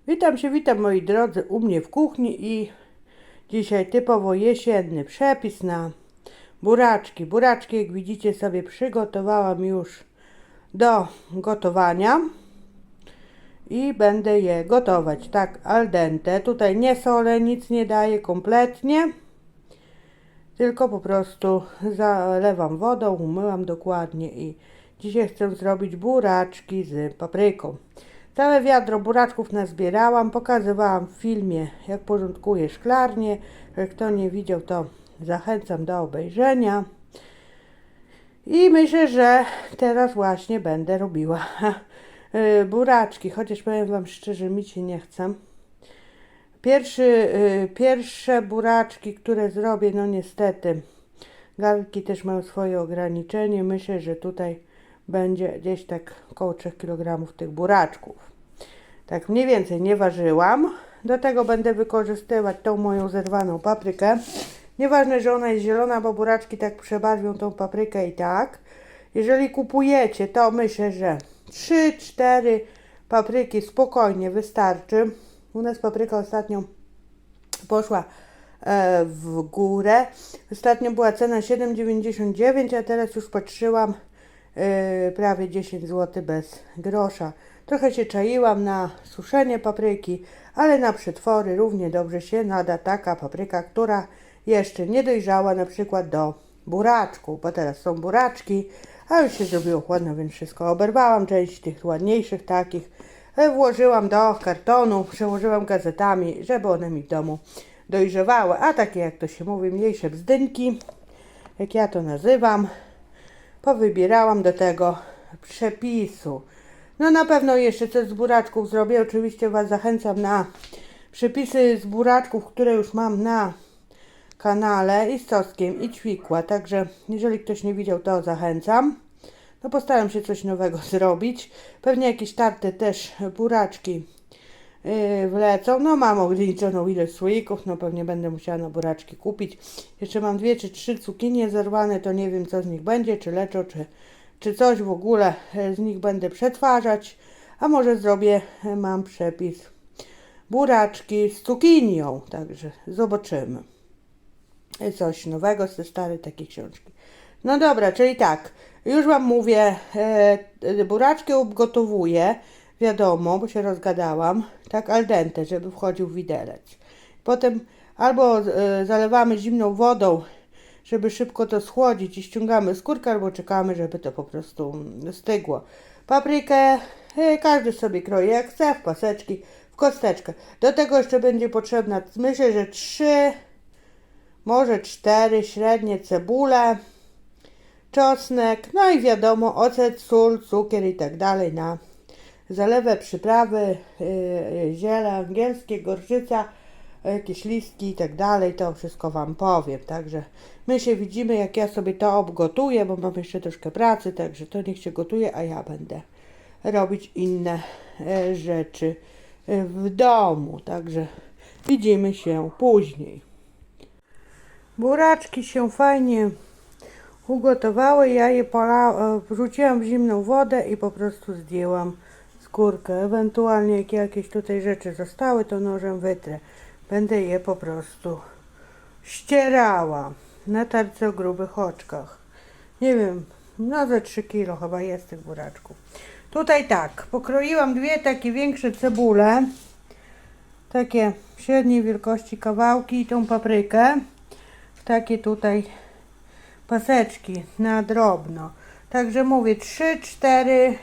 Witam moi drodzy u mnie w kuchni i dzisiaj typowo jesienny przepis na buraczki. Buraczki, jak widzicie, sobie przygotowałam już do gotowania i będę je gotować tak al dente. Tutaj nie solę, nic nie daję kompletnie, tylko po prostu zalewam wodą, umyłam dokładnie i dzisiaj chcę zrobić buraczki z papryką. Całe wiadro buraczków nazbierałam, pokazywałam w filmie, jak porządkuję szklarnię. Jak kto nie widział, to zachęcam do obejrzenia. I myślę, że teraz właśnie będę robiła buraczki, chociaż powiem wam szczerze, mi się nie chce. Pierwsze buraczki, które zrobię, no niestety, garnki też mają swoje ograniczenie. Myślę, że tutaj będzie gdzieś tak około 3 kg tych buraczków. Tak mniej więcej nie ważyłam. Do tego będę wykorzystywać tą moją zerwaną paprykę. Nieważne, że ona jest zielona, bo buraczki tak przebarwią tą paprykę i tak. Jeżeli kupujecie, to myślę, że 3-4 papryki spokojnie wystarczy. U nas papryka ostatnio poszła w górę. Ostatnio była cena 7,99, a teraz już patrzyłam prawie 10 zł bez grosza. Trochę się czaiłam na suszenie papryki, ale na przetwory równie dobrze się nada taka papryka, która jeszcze nie dojrzała na przykład do buraczków, bo teraz są buraczki, a już się zrobiło chłodno, więc wszystko oberwałam, część tych ładniejszych takich włożyłam do kartonu, przełożyłam gazetami, żeby one mi w domu dojrzewały, a takie, jak to się mówi, mniejsze bzdynki, jak ja to nazywam, powybierałam do tego przepisu. No na pewno jeszcze coś z buraczków zrobię. Oczywiście was zachęcam na przepisy z buraczków, które już mam na kanale, i z coskiem, i ćwikła. Także jeżeli ktoś nie widział, to zachęcam. No postaram się coś nowego zrobić. Pewnie jakieś tarte też buraczki wlecą. No mam ograniczoną ilość słoików, no pewnie będę musiała na buraczki kupić. Jeszcze mam 2 czy 3 cukinie zerwane, to nie wiem co z nich będzie, czy leczo, czy coś w ogóle z nich będę przetwarzać. A może zrobię, mam przepis buraczki z cukinią, także zobaczymy. Coś nowego z tej starej takiej książki. No dobra, czyli tak, już wam mówię, buraczki obgotowuję, wiadomo, bo się rozgadałam, tak al dente, żeby wchodził widelec. Potem albo zalewamy zimną wodą, żeby szybko to schłodzić i ściągamy skórkę, albo czekamy, żeby to po prostu stygło. Paprykę każdy sobie kroi jak chce, w paseczki, w kosteczkę. Do tego jeszcze będzie potrzebna, myślę, że 3, może 4 średnie cebule, czosnek, no i wiadomo, ocet, sól, cukier i tak dalej na zalewę, przyprawy, ziele angielskie, gorczyca, jakieś listki i tak dalej, to wszystko wam powiem. Także my się widzimy, jak ja sobie to obgotuję, bo mam jeszcze troszkę pracy, także to niech się gotuje, a ja będę robić inne rzeczy w domu. Także widzimy się później. Buraczki się fajnie ugotowały, ja je wrzuciłam w zimną wodę i po prostu zdjęłam skórkę. Ewentualnie jak jakieś tutaj rzeczy zostały, to nożem wytrę. Będę je po prostu ścierała na tarce o grubych oczkach. Nie wiem, no ze 3 kg chyba jest tych buraczków. Tutaj tak, pokroiłam 2 takie większe cebule, takie średniej wielkości kawałki, i tą paprykę w takie tutaj paseczki na drobno. Także mówię 3-4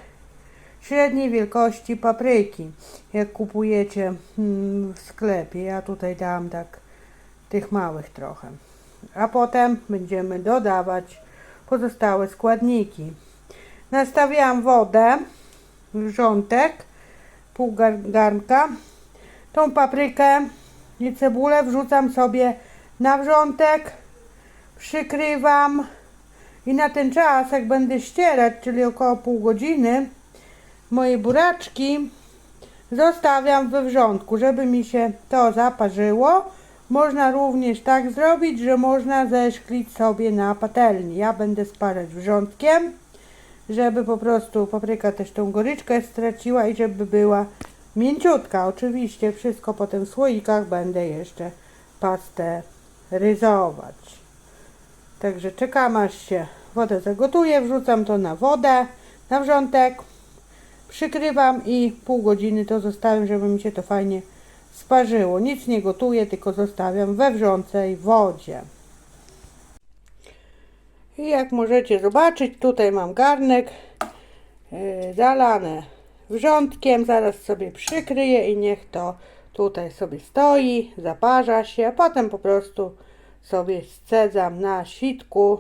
średniej wielkości papryki, jak kupujecie w sklepie. Ja tutaj dałam tak tych małych trochę. A potem będziemy dodawać pozostałe składniki. Nastawiałam wodę, wrzątek, pół garnka. Tą paprykę i cebulę wrzucam sobie na wrzątek, przykrywam i na ten czas, jak będę ścierać, czyli około pół godziny, moje buraczki zostawiam we wrzątku, żeby mi się to zaparzyło. Można również tak zrobić, że można zeszklić sobie na patelni. Ja będę sparać wrzątkiem, żeby po prostu papryka też tą goryczkę straciła i żeby była mięciutka. Oczywiście wszystko potem w słoikach będę jeszcze pasteryzować. Także czekam, aż się woda zagotuje, wrzucam to na wodę, na wrzątek, przykrywam i pół godziny to zostawiam, żeby mi się to fajnie sparzyło. Nic nie gotuję, tylko zostawiam we wrzącej wodzie. I jak możecie zobaczyć, tutaj mam garnek zalane wrzątkiem. Zaraz sobie przykryję i niech to tutaj sobie stoi, zaparza się, a potem po prostu sobie scedzam na sitku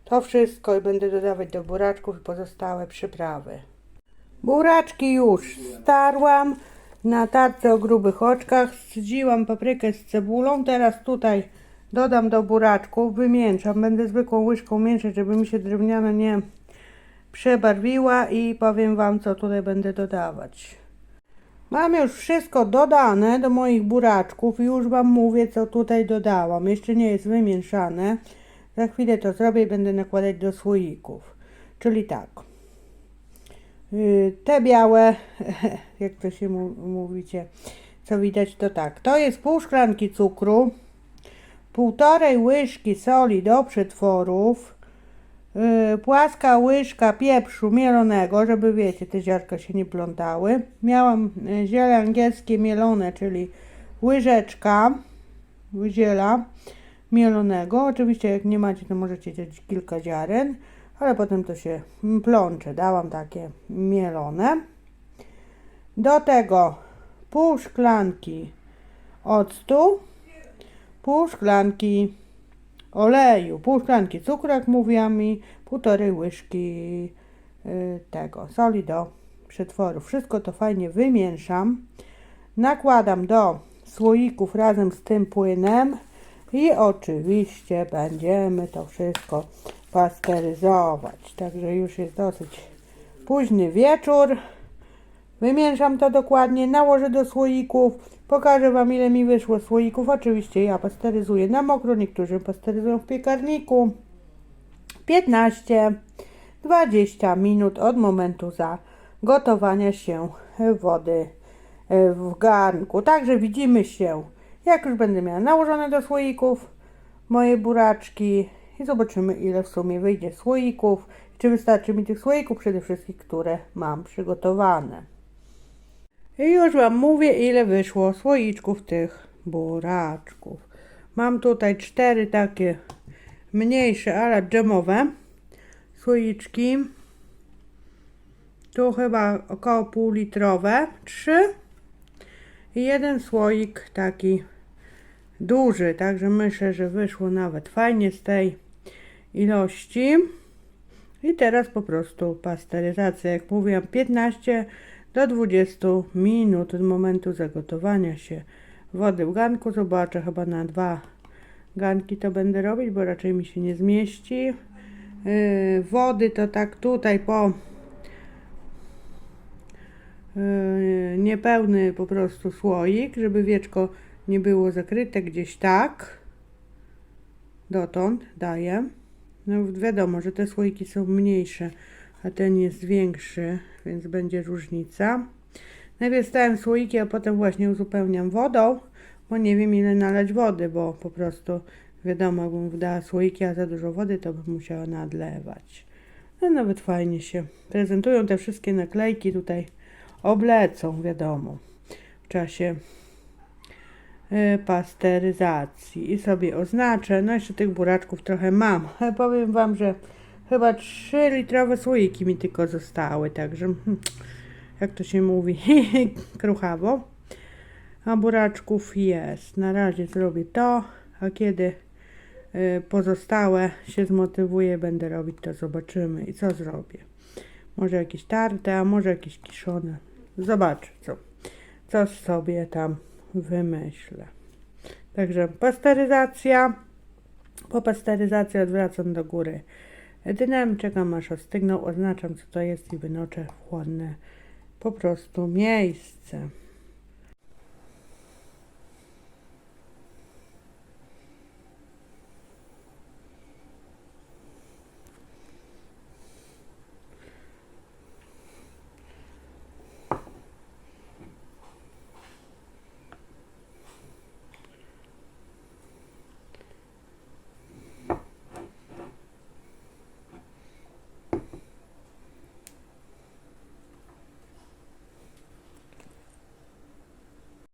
to wszystko i będę dodawać do buraczków i pozostałe przyprawy. Buraczki już starłam na tarce o grubych oczkach, scedziłam paprykę z cebulą, teraz tutaj dodam do buraczków, wymieszam, będę zwykłą łyżką mieszać, żeby mi się drewniana nie przebarwiła i powiem wam, co tutaj będę dodawać. Mam już wszystko dodane do moich buraczków i już wam mówię, co tutaj dodałam. Jeszcze nie jest wymieszane. Za chwilę to zrobię i będę nakładać do słoików. Czyli tak. Te białe, jak to się mówicie, co widać, to tak. To jest pół szklanki cukru, 1,5 łyżki soli do przetworów, płaska łyżka pieprzu mielonego, żeby wiecie, te ziarnka się nie plątały. Miałam ziele angielskie mielone, czyli łyżeczka ziela mielonego. Oczywiście jak nie macie, to możecie dać kilka ziaren, ale potem to się plącze. Dałam takie mielone. Do tego pół szklanki octu, pół szklanki oleju, pół szklanki cukru, jak mówiłam, i 1,5 łyżki tego soli do przetworu. Wszystko to fajnie wymieszam. Nakładam do słoików razem z tym płynem i oczywiście będziemy to wszystko pasteryzować. Także już jest dosyć późny wieczór. Wymieszam to dokładnie, nałożę do słoików. Pokażę wam, ile mi wyszło słoików. Oczywiście ja pasteryzuję na mokro, niektórzy pasteryzują w piekarniku. 15-20 minut od momentu zagotowania się wody w garnku. Także widzimy się, jak już będę miała nałożone do słoików moje buraczki i zobaczymy, ile w sumie wyjdzie słoików. Czy wystarczy mi tych słoików, przede wszystkim, które mam przygotowane. I już wam mówię, ile wyszło słoiczków tych buraczków. Mam tutaj 4 takie mniejsze, ale dżemowe słoiczki. Tu chyba około półlitrowe, 3 i jeden słoik taki duży, także myślę, że wyszło nawet fajnie z tej ilości. I teraz po prostu pasteryzacja, jak mówiłam, 15 do 20 minut od momentu zagotowania się wody w garnku. Zobaczę, chyba na 2 garnki to będę robić, bo raczej mi się nie zmieści. Wody to tak tutaj po niepełny po prostu słoik, żeby wieczko nie było zakryte, gdzieś tak. Dotąd daję. No wiadomo, że te słoiki są mniejsze, a ten jest większy, więc będzie różnica. Najpierw stałem słoiki, a potem właśnie uzupełniam wodą, bo nie wiem, ile nalać wody, bo po prostu wiadomo, jakbym wdała słoiki, a za dużo wody, to bym musiała nadlewać. No nawet fajnie się prezentują te wszystkie naklejki, tutaj oblecą, wiadomo, w czasie pasteryzacji i sobie oznaczę. No jeszcze tych buraczków trochę mam, ale powiem wam, że chyba 3-litrowe słoiki mi tylko zostały, także jak to się mówi, kruchawo. A buraczków jest. Na razie zrobię to, a kiedy pozostałe się zmotywuję, będę robić, to zobaczymy i co zrobię. Może jakieś tarte, a może jakieś kiszone. Zobaczę, co sobie tam wymyślę. Także pasteryzacja. Po pasteryzacji odwracam do góry dnem, czekam aż ostygną, oznaczam, co to jest i wynoszę w chłodne po prostu miejsce.